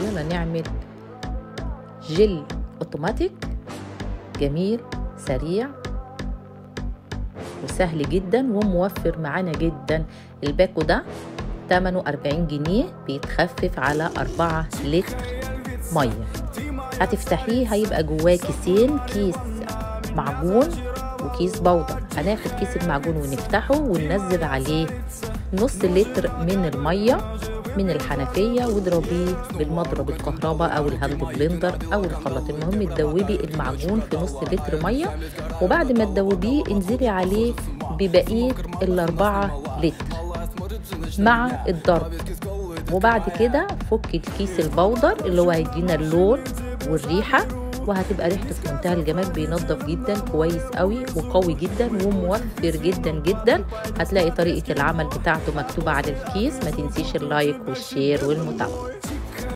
يلا نعمل جل اوتوماتيك جميل سريع وسهل جدا وموفر معانا جدا. الباكو ده ثمنه 40 جنيه، بيتخفف على 4 لتر ميه. هتفتحيه هيبقى جواه كيسين، كيس معجون وكيس بودر. هناخد كيس المعجون ونفتحه وننزل عليه نص لتر من الميه من الحنفيه، واضربيه بالمضرب الكهرباء او الهاند بلندر او الخلاط. المهم تدوبي المعجون في نص لتر ميه، وبعد ما تدوبيه انزلي عليه ببقيه ال4 لتر مع الضرب. وبعد كده فكي الكيس البودر اللي هو هيدينا اللون والريحه، وهتبقى ريحته في منتهى الجمال. بينضف جدا كويس قوي وقوي جدا وموفر جدا جدا. هتلاقي طريقه العمل بتاعته مكتوبه على الكيس. ما تنسيش اللايك والشير والمتابعه.